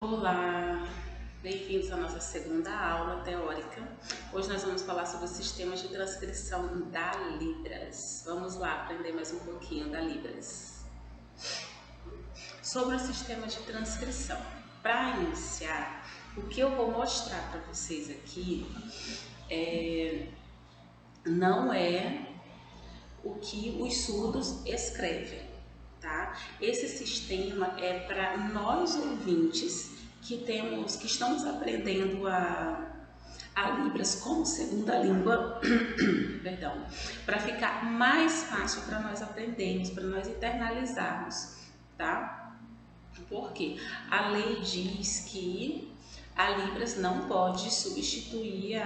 Olá, bem-vindos à nossa segunda aula teórica. Hoje nós vamos falar sobre o sistema de transcrição da Libras. Vamos lá aprender mais um pouquinho da Libras. Sobre o sistema de transcrição. Para iniciar, o que eu vou mostrar para vocês aqui não é o que os surdos escrevem, tá? Esse sistema é para nós ouvintes que estamos aprendendo a Libras como segunda língua, perdão, para ficar mais fácil para nós aprendermos, para nós internalizarmos, tá? Porque a lei diz que a Libras não pode substituir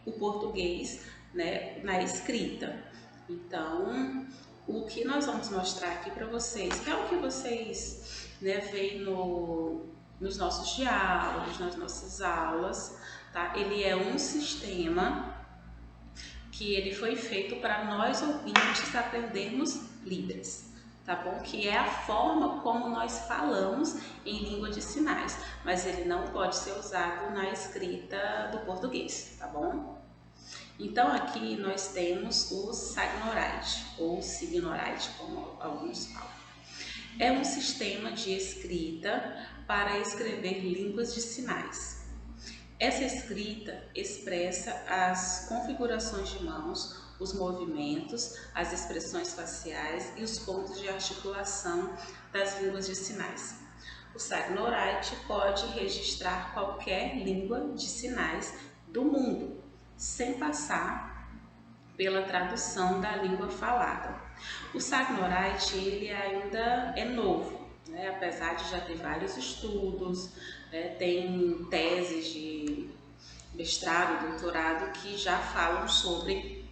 o português, né, na escrita. Então, o que nós vamos mostrar aqui para vocês, que é o que vocês, né, veem nos nossos diálogos, nas nossas aulas, tá? Ele é um sistema que ele foi feito para nós ouvintes aprendermos Libras, tá bom? Que é a forma como nós falamos em língua de sinais, mas ele não pode ser usado na escrita do português, tá bom? Então aqui nós temos o Sagnorite, ou Signorite, como alguns falam. É um sistema de escrita para escrever línguas de sinais. Essa escrita expressa as configurações de mãos, os movimentos, as expressões faciais e os pontos de articulação das línguas de sinais. O Sagnorite pode registrar qualquer língua de sinais do mundo, sem passar pela tradução da língua falada. O Sagnorite ele ainda é novo, né? Apesar de já ter vários estudos, né? Tem teses de mestrado, doutorado que já falam sobre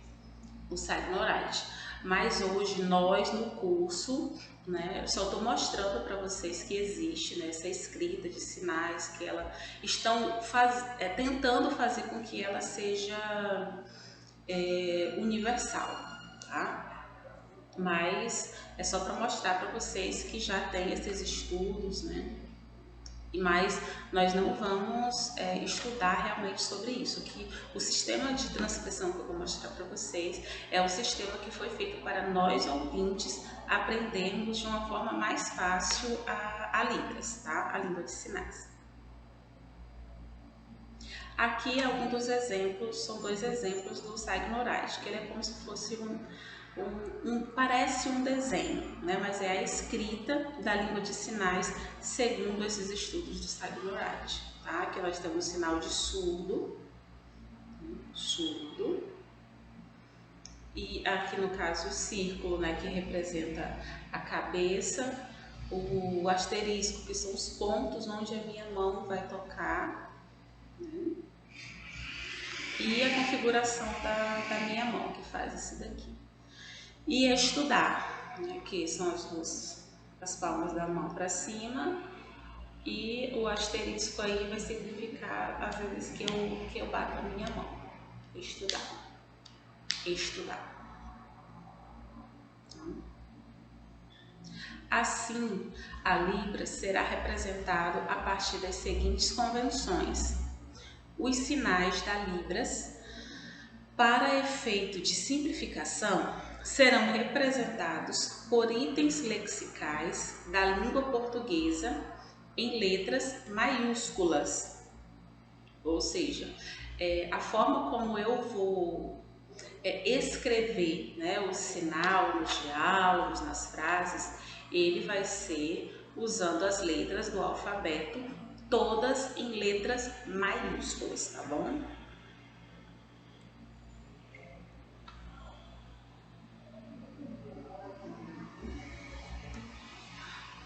o Sagnorite. Mas hoje nós no curso, né, eu só estou mostrando para vocês que existe, né, essa escrita de sinais, que ela estão tentando fazer com que ela seja universal, tá? Mas é só para mostrar para vocês que já tem esses estudos, né? Mas nós não vamos estudar realmente sobre isso, que o sistema de transcrição que eu vou mostrar para vocês é o sistema que foi feito para nós ouvintes aprendermos de uma forma mais fácil a Libras, tá? A língua de sinais. Aqui é um dos exemplos, são dois exemplos do Sagnorite, que ele é como se fosse parece um desenho, né? Mas é a escrita da língua de sinais segundo esses estudos do Sagnorite, tá? Aqui nós temos o sinal de surdo, e aqui no caso o círculo, né, que representa a cabeça, o asterisco, que são os pontos onde a minha mão vai tocar, né? E a configuração da minha mão, que faz esse daqui. E estudar, né, que são as palmas da mão para cima, e o asterisco aí vai significar as vezes que eu bato a minha mão. Estudar. Assim, a Libra será representado a partir das seguintes convenções. Os sinais da Libras, para efeito de simplificação, serão representados por itens lexicais da língua portuguesa em letras maiúsculas, ou seja, a forma como eu vou escrever, né, o sinal nos diálogos, nas frases, ele vai ser usando as letras do alfabeto, todas em letras maiúsculas, tá bom?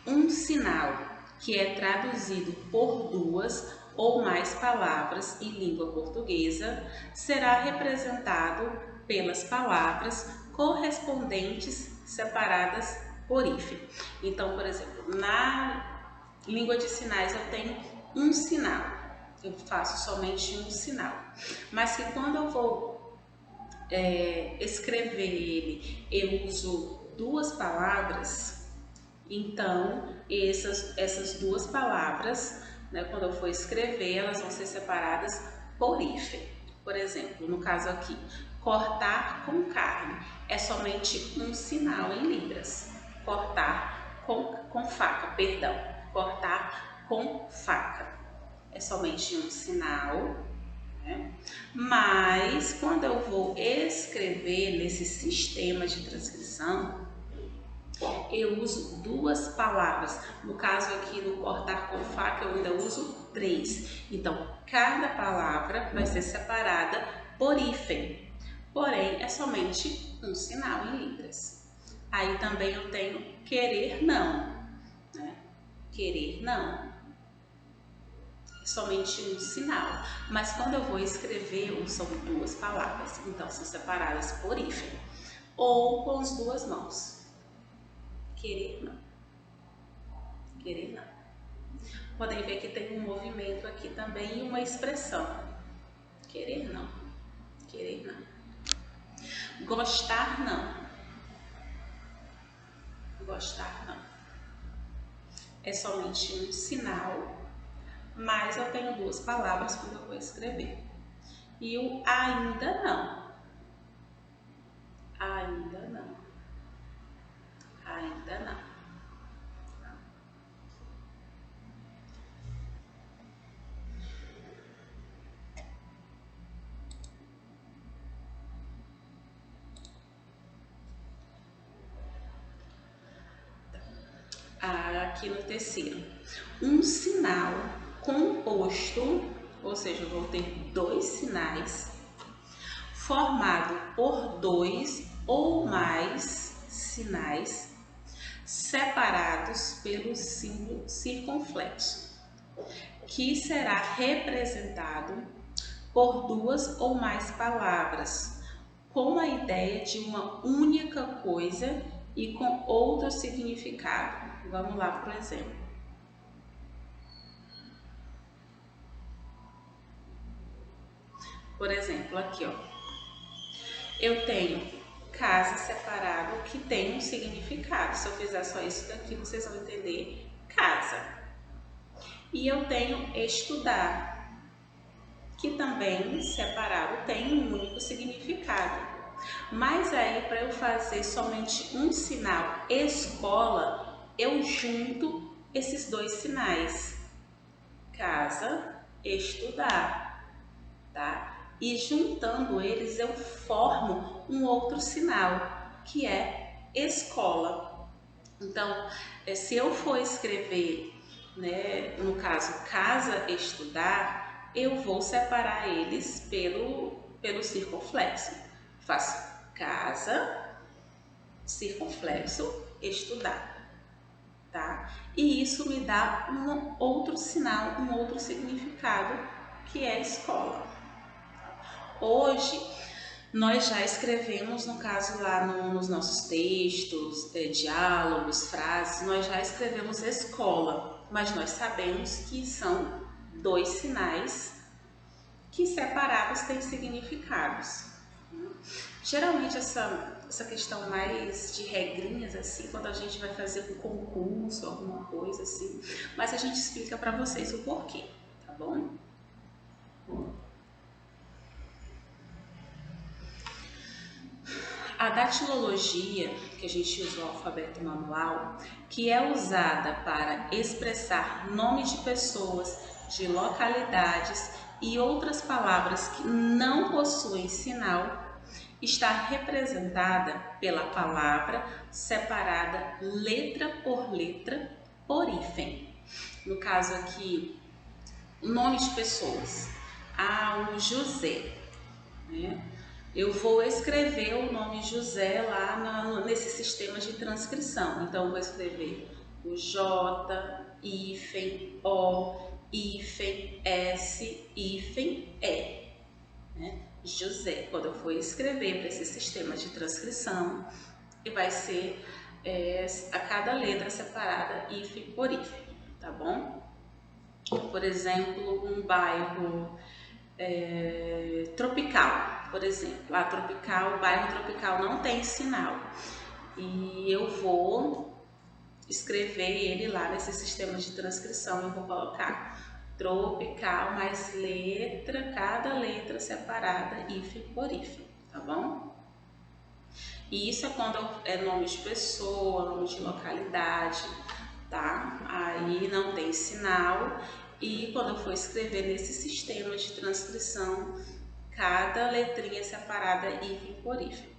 Um sinal que é traduzido por duas ou mais palavras em língua portuguesa será representado pelas palavras correspondentes separadas por hífen. Então, por exemplo, na língua de sinais eu tenho um sinal, eu faço somente um sinal, mas que quando eu vou escrever ele, eu uso duas palavras, Então, essas duas palavras, né, quando eu for escrever, elas vão ser separadas por hífen. Por exemplo, no caso aqui, cortar com carne é somente um sinal em libras. Cortar com faca, perdão. Cortar com faca é somente um sinal, né? Mas quando eu vou escrever nesse sistema de transcrição, eu uso duas palavras. No caso aqui, no cortar com faca, eu ainda uso três. Então, cada palavra vai ser separada por hífen. Porém, é somente um sinal em libras. Aí também eu tenho querer não, né? Querer não. É somente um sinal. Mas quando eu vou escrever, são duas palavras. Então, são separadas por hífen. Ou com as duas mãos. Querer não. Querer não. Podem ver que tem um movimento aqui também e uma expressão. Querer não. Querer não. Gostar não. Gostar não. É somente um sinal, mas eu tenho duas palavras quando eu vou escrever. E o ainda não. Ainda não. Ainda não. Aqui no terceiro, um sinal composto, ou seja, eu vou ter dois sinais, formado por dois ou mais sinais separados pelo símbolo circunflexo, que será representado por duas ou mais palavras, com a ideia de uma única coisa e com outro significado. Vamos lá para o exemplo. Por exemplo, aqui, ó. Eu tenho casa separado que tem um significado. Se eu fizer só isso daqui, vocês vão entender casa. E eu tenho estudar, que também separado tem um único significado. Mas aí, para eu fazer somente um sinal escola, eu junto esses dois sinais. Casa, estudar, tá? E juntando eles, eu formo um outro sinal, que é escola. Então, se eu for escrever, né, no caso, casa, estudar, eu vou separar eles pelo circunflexo. Faço casa, circunflexo, estudar, tá? E isso me dá um outro sinal, um outro significado, que é escola. Hoje, nós já escrevemos, no caso lá nos nossos textos, diálogos, frases, nós já escrevemos escola, mas nós sabemos que são dois sinais que separados têm significados. Geralmente essa questão mais de regrinhas, assim, quando a gente vai fazer um concurso, alguma coisa assim, mas a gente explica para vocês o porquê, tá bom? A datilologia, que a gente usa o alfabeto manual, que é usada para expressar nomes de pessoas, de localidades e outras palavras que não possuem sinal, está representada pela palavra separada letra por hífen. No caso aqui, nome de pessoas. O José, né? Eu vou escrever o nome José lá nesse sistema de transcrição. Então, eu vou escrever o J, hífen, O, hífen, S, hífen, E. Né? José, quando eu for escrever para esse sistema de transcrição, vai ser a cada letra separada, hífen por hífen, tá bom? Por exemplo, um bairro tropical, por exemplo. O bairro tropical não tem sinal. E eu vou escrever ele lá nesse sistema de transcrição. Eu vou colocar tropical mais letra, cada letra separada, hífen por hífen, tá bom? E isso é quando é nome de pessoa, nome de localidade, tá? Aí não tem sinal. E quando eu for escrever nesse sistema de transcrição, cada letrinha é separada, hífen por hífen.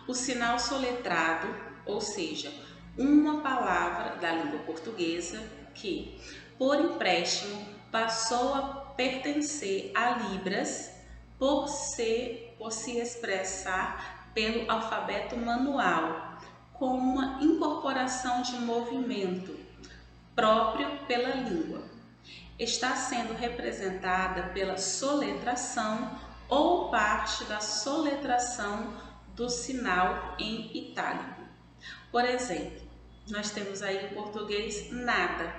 O sinal soletrado, ou seja, uma palavra da língua portuguesa que, por empréstimo, passou a pertencer a Libras por se expressar pelo alfabeto manual, com uma incorporação de movimento próprio pela língua. Está sendo representada pela soletração ou parte da soletração do sinal em itálico. Por exemplo, nós temos aí em português nada.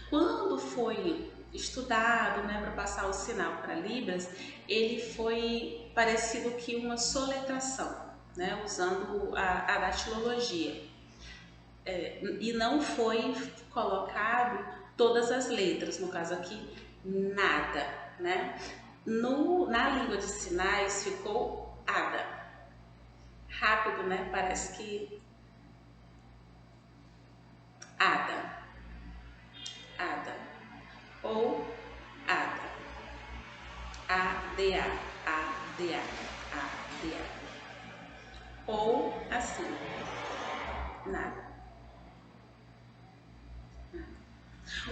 Quando foi estudado, para passar o sinal para Libras, ele foi parecido que uma soletração, usando a datilologia. E não foi colocado todas as letras, no caso aqui, nada, na língua de sinais ficou ada. Rápido, Parece que ada, ada, ou ada, ada, ada, ada, ou assim, nada.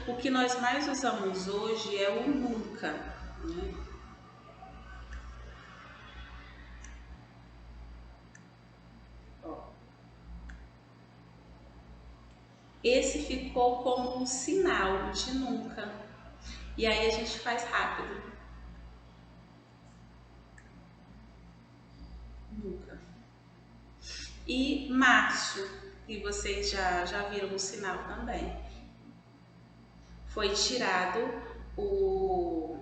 O que nós mais usamos hoje é o nunca, Esse ficou como um sinal de nunca. E aí a gente faz rápido. Nunca. E março, que vocês já viram o sinal também. Foi tirado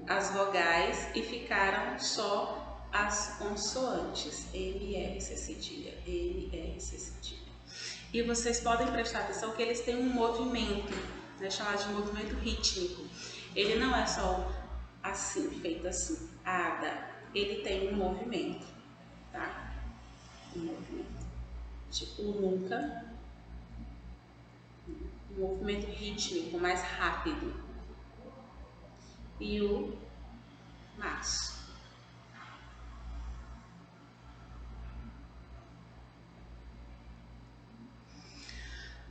as vogais e ficaram só as consoantes. M, R, C cedilha. M, R, C cedilha. E vocês podem prestar atenção que eles têm um movimento, chamado de movimento rítmico. Ele não é só assim, feito assim, ada. Ele tem um movimento, tá? Um movimento. Tipo o nunca. Um movimento rítmico, mais rápido. E o março.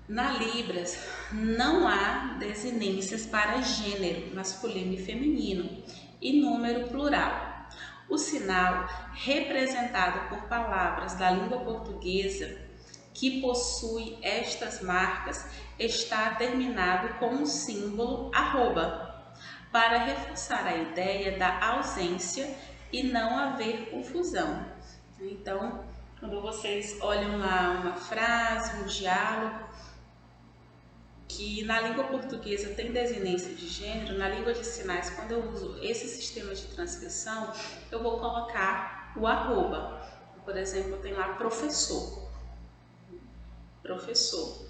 Na Libras, não há desinências para gênero masculino e feminino e número plural. O sinal representado por palavras da língua portuguesa que possui estas marcas está terminado com o símbolo arroba, para reforçar a ideia da ausência e não haver confusão. Então, quando vocês olham lá uma frase, um diálogo, que na língua portuguesa tem desinência de gênero, na língua de sinais, quando eu uso esse sistema de transcrição, eu vou colocar o arroba. Por exemplo, eu tenho lá professor. Professor.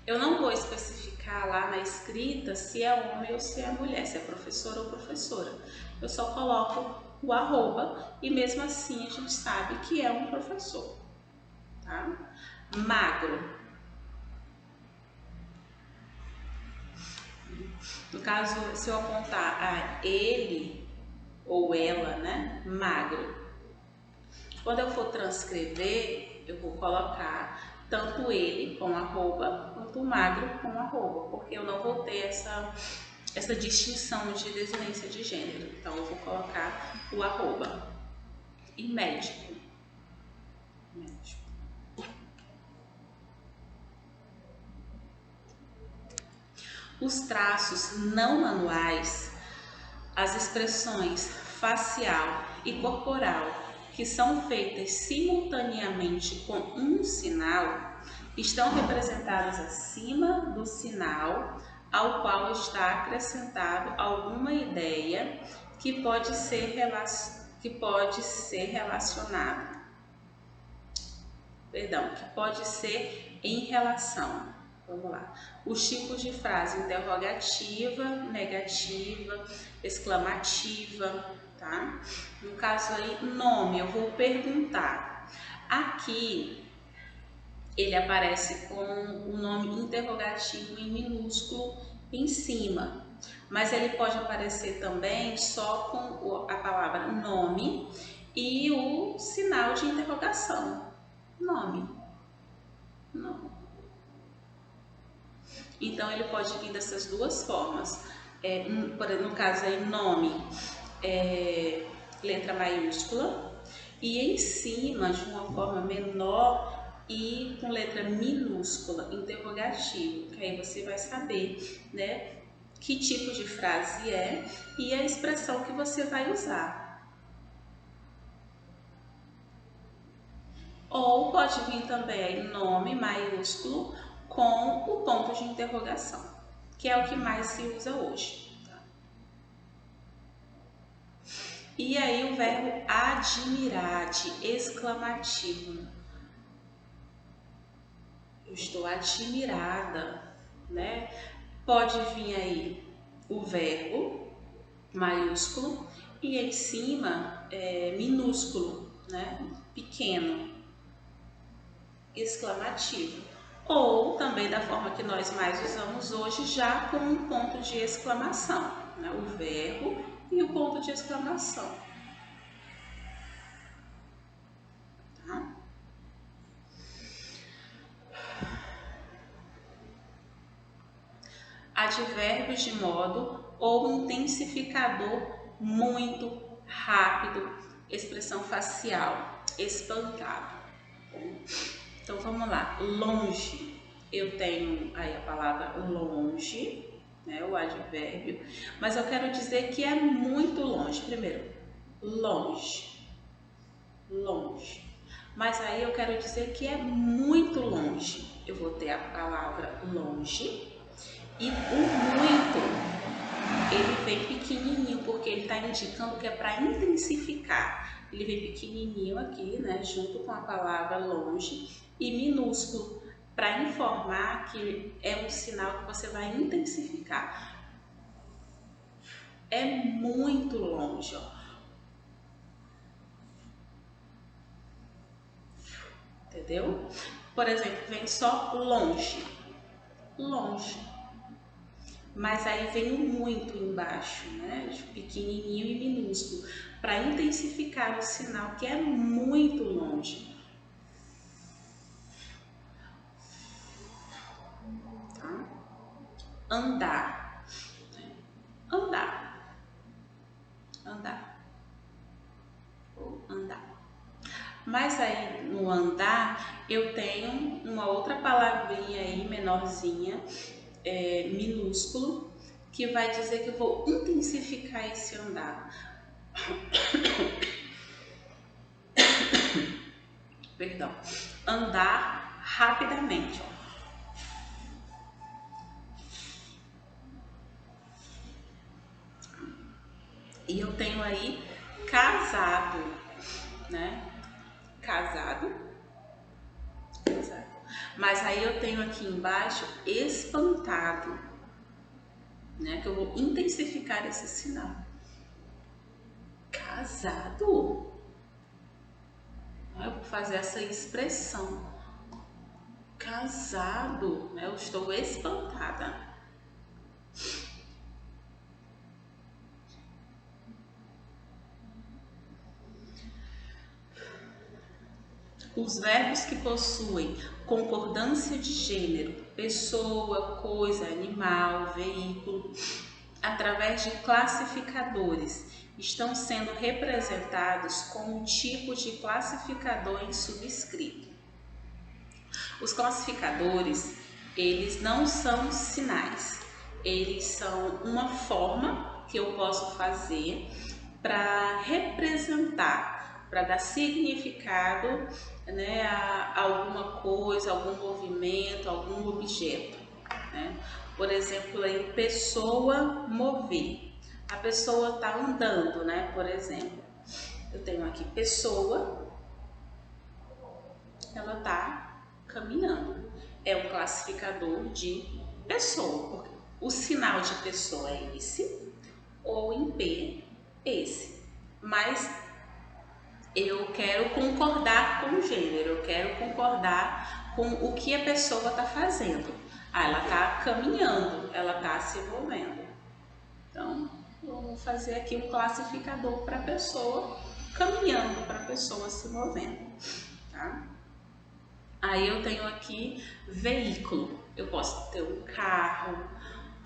Eu não vou especificar lá na escrita se é homem ou se é mulher, se é professor ou professora. Eu só coloco o arroba e mesmo assim a gente sabe que é um professor. Tá? Magro. No caso, se eu apontar a ele ou ela, magro. Quando eu for transcrever, eu vou colocar tanto ele com arroba, quanto o magro com arroba, porque eu não vou ter essa distinção de desinência de gênero. Então, eu vou colocar o arroba. E médico. Médico. Os traços não manuais, as expressões facial e corporal, que são feitas simultaneamente com um sinal, estão representadas acima do sinal ao qual está acrescentado alguma ideia que pode ser que pode ser relacionado, que pode ser em relação. Vamos lá. Os tipos de frase: interrogativa, negativa, exclamativa, tá? No caso aí, nome, eu vou perguntar. Aqui ele aparece com o nome interrogativo em minúsculo em cima, mas ele pode aparecer também só com a palavra nome e o sinal de interrogação. Nome. Nome. Então ele pode vir dessas duas formas. No caso aí, nome, letra maiúscula, e em cima de uma forma menor e com letra minúscula, interrogativo, que aí você vai saber, né, que tipo de frase é e a expressão que você vai usar. Ou pode vir também nome maiúsculo com o ponto de interrogação, que é o que mais se usa hoje. E aí o verbo admirar, de exclamativo. Eu estou admirada, né? Pode vir aí o verbo maiúsculo e em cima minúsculo, né? Pequeno, exclamativo. Ou também da forma que nós mais usamos hoje, já com um ponto de exclamação, né? O verbo e o ponto de exclamação. Tá? Advérbios de modo ou intensificador muito, rápido, expressão facial, espantado. Então vamos lá, longe, eu tenho aí a palavra longe, né, o advérbio, mas eu quero dizer que é muito longe. Primeiro, longe, longe, mas aí eu quero dizer que é muito longe. Eu vou ter a palavra longe e o muito, ele vem pequenininho, porque ele está indicando que é para intensificar. Ele vem pequenininho aqui, né, junto com a palavra longe, e minúsculo, para informar que é um sinal que você vai intensificar. É muito longe, ó. Entendeu? Por exemplo, vem só longe, longe. Mas aí vem o muito embaixo, né? De pequenininho e minúsculo, para intensificar o sinal que é muito longe. Tá? Andar, andar, andar, ou andar. Mas aí no andar eu tenho uma outra palavrinha aí menorzinha, minúsculo, que vai dizer que eu vou intensificar esse andar. Perdão. Andar rapidamente, ó. E eu tenho aí casado, né? Casado. Mas aí eu tenho aqui embaixo espantado, né? Que eu vou intensificar esse sinal. Casado? Eu vou fazer essa expressão. Casado, né? Eu estou espantada. Os verbos que possuem concordância de gênero, pessoa, coisa, animal, veículo, através de classificadores, estão sendo representados com um tipo de classificador em subscrito. Os classificadores, eles não são sinais, eles são uma forma que eu posso fazer para representar, para dar significado, né, a alguma coisa, algum movimento, algum objeto, né? Por exemplo, aí, pessoa mover. A pessoa está andando, né? Por exemplo. Eu tenho aqui pessoa, ela está caminhando. É um classificador de pessoa, porque o sinal de pessoa é esse, ou em P, esse. Mas eu quero concordar com o gênero, eu quero concordar com o que a pessoa está fazendo. Ah, ela está caminhando, ela está se movendo. Então, vou fazer aqui um classificador para a pessoa caminhando, para a pessoa se movendo, tá? Aí eu tenho aqui veículo. Eu posso ter um carro,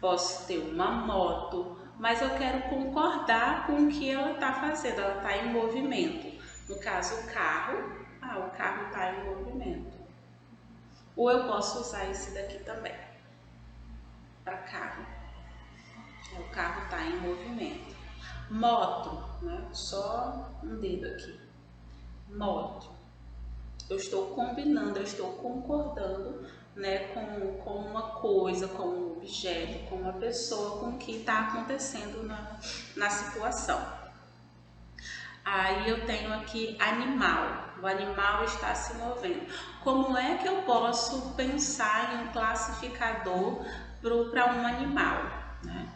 posso ter uma moto, mas eu quero concordar com o que ela está fazendo, ela está em movimento. No caso, o carro está em movimento. Ou eu posso usar esse daqui também, para carro. O carro está em movimento. Moto, né? Só um dedo aqui. Moto. Eu estou combinando, eu estou concordando, né, com uma coisa, com um objeto, com uma pessoa, com o que está acontecendo na situação. Aí eu tenho aqui animal. O animal está se movendo. Como é que eu posso pensar em um classificador para um animal, né?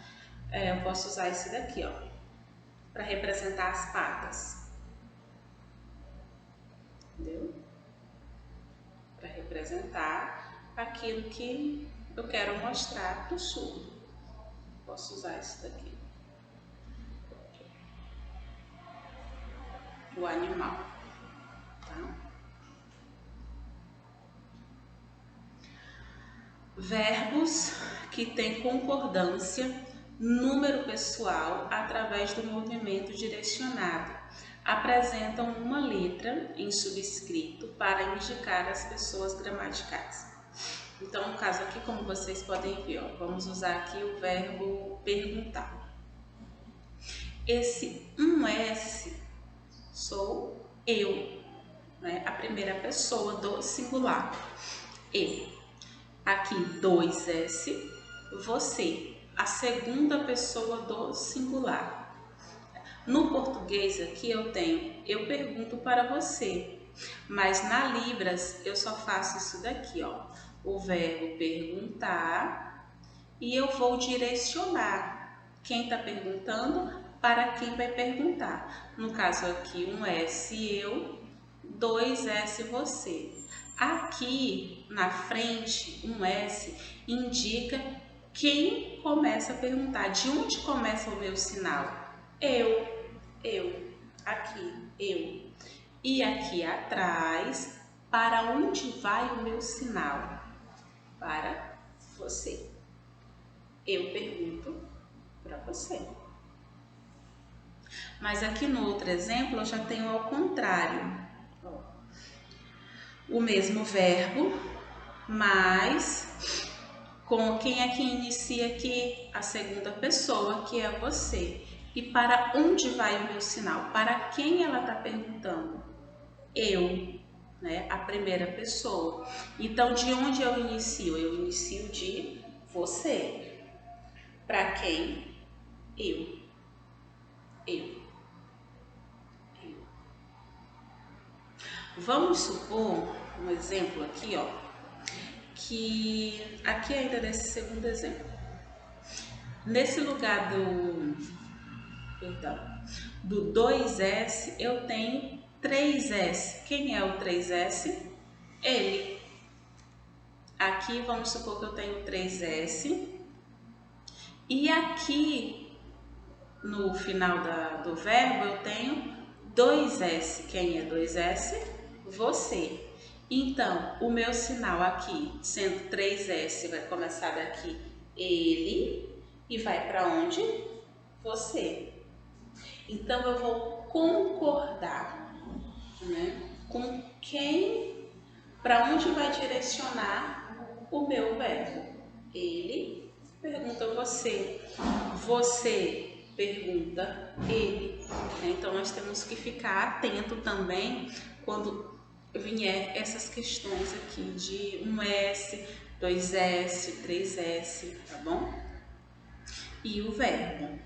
Eu posso usar esse daqui, ó, para representar as patas. Entendeu? Para representar aquilo que eu quero mostrar para o surdo. Posso usar esse daqui. O animal. Tá? Verbos que têm concordância, número pessoal, através do movimento direcionado, apresentam uma letra em subscrito para indicar as pessoas gramaticais. Então, no caso aqui, como vocês podem ver, ó, vamos usar aqui o verbo perguntar. Esse S sou eu, né? A primeira pessoa do singular, eu. Aqui 2S, você, a segunda pessoa do singular. No português aqui eu tenho eu pergunto para você, mas na Libras eu só faço isso daqui, ó, o verbo perguntar e eu vou direcionar quem está perguntando para quem vai perguntar. No caso aqui, 1S eu, 2S você. Aqui na frente, 1S indica quem começa a perguntar. De onde começa o meu sinal? Eu, aqui, eu. E aqui atrás, para onde vai o meu sinal? Para você. Eu pergunto para você. Mas aqui no outro exemplo eu já tenho ao contrário. O mesmo verbo, mas com quem é que inicia aqui? A segunda pessoa, que é você. E para onde vai o meu sinal? Para quem ela está perguntando? Eu, né? A primeira pessoa. Então, de onde eu inicio? Eu inicio de você. Para quem? Eu. Eu. Vamos supor um exemplo aqui, ó, que aqui ainda nesse segundo exemplo, nesse lugar do 2S, eu tenho 3S. Quem é o 3S? Ele. Aqui vamos supor que eu tenho 3S e aqui no final do verbo eu tenho 2S. Quem é 2S? Você. Então, o meu sinal aqui, sendo 3S, vai começar daqui ele e vai para onde? Você. Então, eu vou concordar, né, com quem, para onde vai direcionar o meu verbo. Ele pergunta você, você pergunta ele. Então, nós temos que ficar atento também quando vier essas questões aqui de 1S, 2S, 3S, tá bom? E o verbo.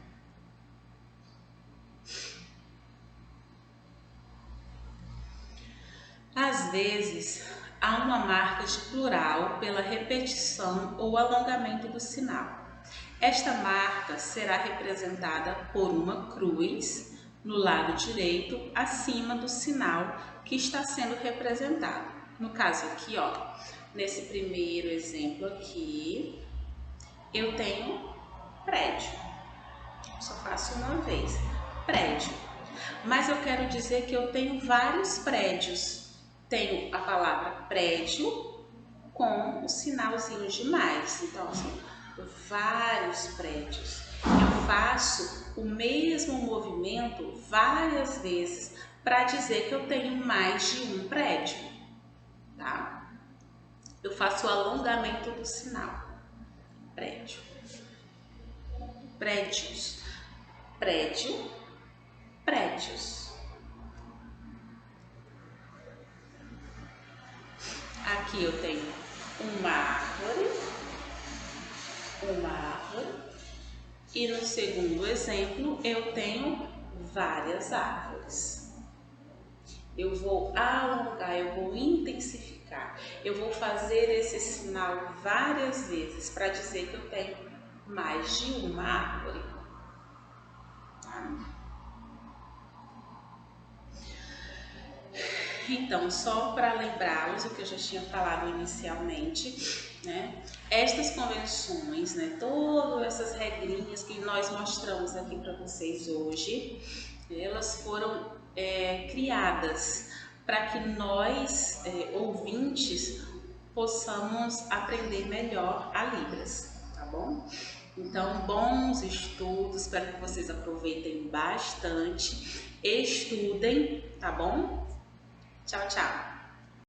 vezes, há uma marca de plural pela repetição ou alongamento do sinal. Esta marca será representada por uma cruz no lado direito, acima do sinal que está sendo representado. No caso aqui, ó, nesse primeiro exemplo aqui, eu tenho prédio. Só faço uma vez, prédio. Mas eu quero dizer que eu tenho vários prédios. Tenho a palavra prédio com o sinalzinho de mais. Então, assim, vários prédios. Eu faço o mesmo movimento várias vezes para dizer que eu tenho mais de um prédio, tá? Eu faço o alongamento do sinal. Prédio. Prédios. Prédio. Prédios. Aqui eu tenho uma árvore, e no segundo exemplo eu tenho várias árvores. Eu vou alongar, eu vou intensificar, eu vou fazer esse sinal várias vezes para dizer que eu tenho mais de uma árvore. Tá? Então, só para lembrá-los o que eu já tinha falado inicialmente, né? Estas convenções, né? Todas essas regrinhas que nós mostramos aqui para vocês hoje, elas foram criadas para que nós, ouvintes, possamos aprender melhor a Libras, tá bom? Então, bons estudos, espero que vocês aproveitem bastante, estudem, tá bom? Tchau, tchau!